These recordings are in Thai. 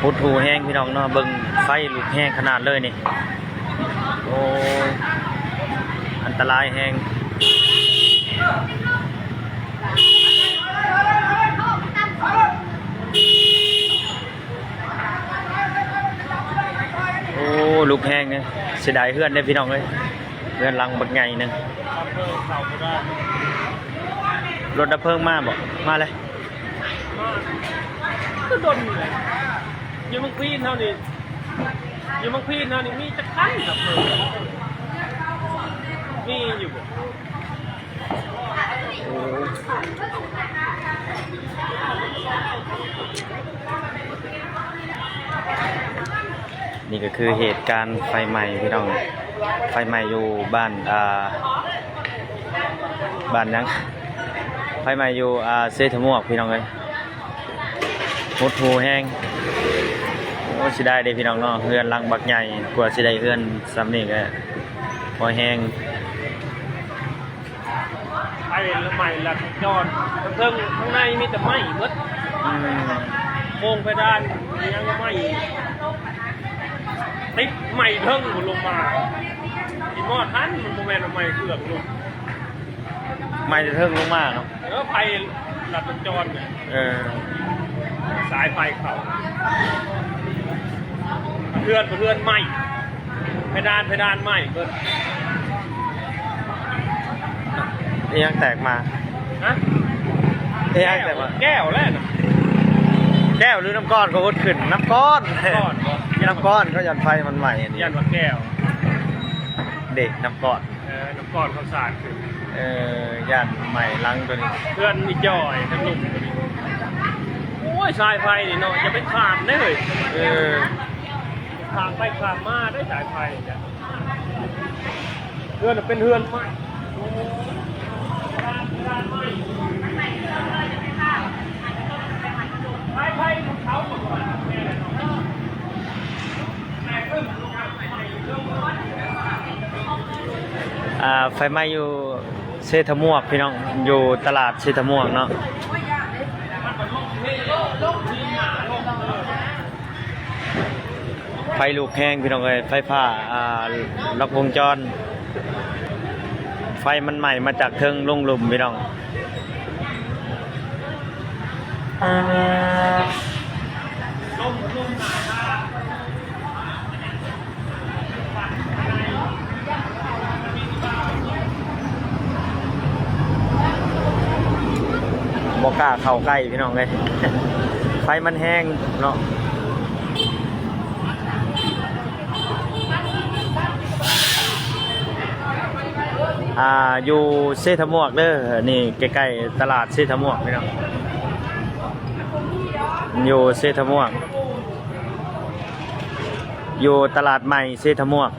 พุดหูแห้งพี่น้องเนาะเบิ่งไฟลุกแห้งขนาดเลยนี่โอ้อันตรายแห้งโอ้ลุกแห้งเนี่ยเสียดายเพื่อนได้พี่น้องเลยเพื่อนลังบักใหญ่นึงรถดับเพลิงมาบอกมาเลยก็โดนเลยยังมังพีนเท่านี้ยังมังพีนเท่านี้มีจะขั้นกับเธอมีอยู่บ่นี่ก็คือเหตุการณ์ไฟไหม้พี่น้องไฟไหม้อยู่บ้านบ้านยังไฟไหม้อยู่เซธมวกพี่น้องเลยหดหูแห้งโอ้สิได้เด้พี่น้องเนาะเฮือนลังบักใหญ่กว่าสิได้เฮือนซ้ำนี่ก็พอแห้งไอ้ละใหม่ละจอนเพิ่งข้างในมีแต่ไหม้หมดโมงเพดานยังไหม้ติดไหม้เพิ่งลงมาอีหม้อทันมันโมเมนต์ไหม้เครื่องลงไม่จะเทิงลงมาเนาะแล้วไฟหลัดจรเนี่ยสายไฟเขาเพื่อนไหม้เพดานไหม้เพิ่นยังแตกมาฮะยังแตกมาแก้วแล้วนะแก้วหรือน้ำก้อนก็วดขึ้นน้ำก้อนน้ำก้อนเขายันไฟมันใหม่ยันว่าแก้วเด็กน้ำก้อนน้ำก้อนเขาสาดขึ้นยันใหม่ลังตัวนี้เพื่อนอีจอยทั้งลุงตัวนี้โอ้ยสายไฟนี่เนาะจะไปขาดได้เลยขาดไปขาดมาได้สายไฟจ้ะเพื่อนเป็นเพื่อนไหมไฟเขาหมดไฟไหม้อยู่เซธมวกพี่น้องอยู่ตลาดเซธมวกเนาะไฟลุกแห้งพี่น้องเลยไฟฟ้าล็อกวงจรไฟมันใหม่มาจากเทิงลงหลุมพี่น้องบอกกล้าเข้าใกล้พี่น้องเลยไฟมันแห้งเนาะอยู่เซธมวกเด้อนี่ใกล้ๆตลาดเซธมวกพี่น้องอยู่เซธมวกอยู่ตลาดใหม่เซธมวก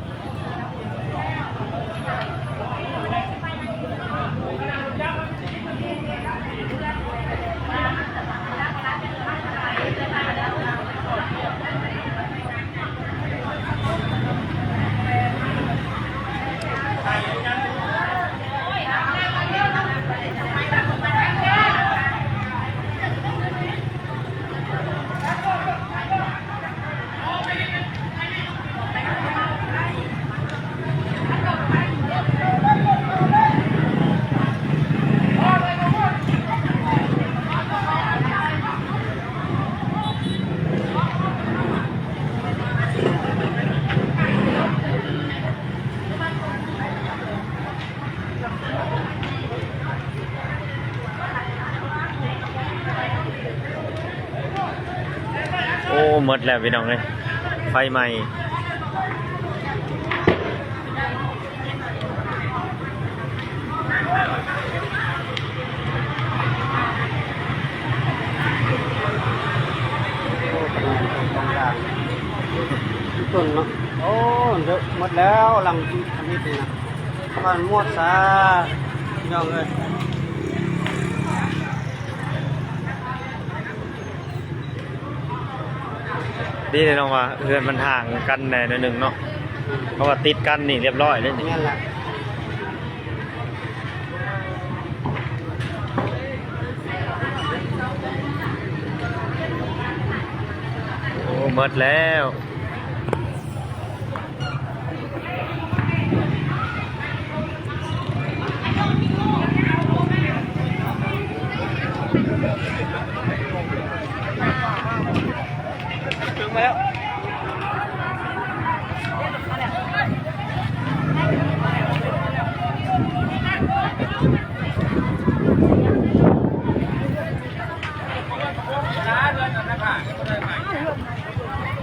โอ้หมดแล้วพี่น้องเลยไฟใหม่ต้นเนาะโอ้เยอะหมดแล้วหลังอันนี้นะบ้านมวดซาย่องเลยดีเลยน้องว่าเพื่อนมันห่างกันแน่หนึ่งเนาะเพราะว่าติดกันนี่เรียบร้อยเลยนี่ ห หมดแล้วถึงมาแล้ว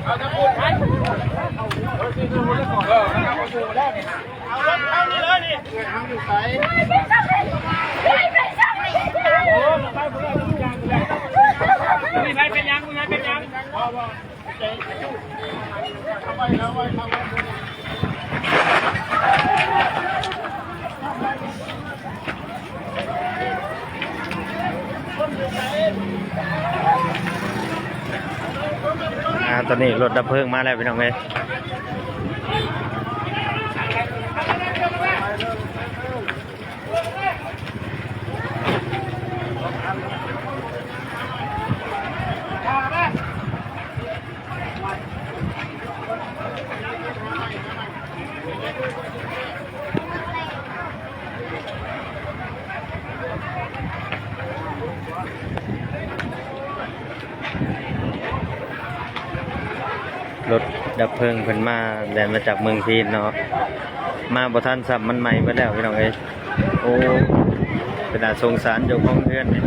เอาตะปูไปเอาที่ดูแล้วก่อนเอาตะปูได้เนี่ยเอารถเข้านี่เลยนี่ทำอยู่ไสโอ้มาไปพุ่งแล้วยางเลยมีใครเป็นยังมีใครเป็นยังพอใจจุ๊ทำไมทำไมทำไมตอนนี้รถดับเพลิงมาแล้วพี่น้องเอ้ยรถดับเพลิงเพิ่นมาแล่นมาจากเมืองพีนเนาะมาบ่ทันสับมันใหม่ไปแล้วพี่น้องเอ้ยโอ้เป็นน่าสงสารเจ้าของเรือนนี่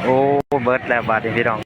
โอ้เบิดแล้วบาดนี้พี่น้อง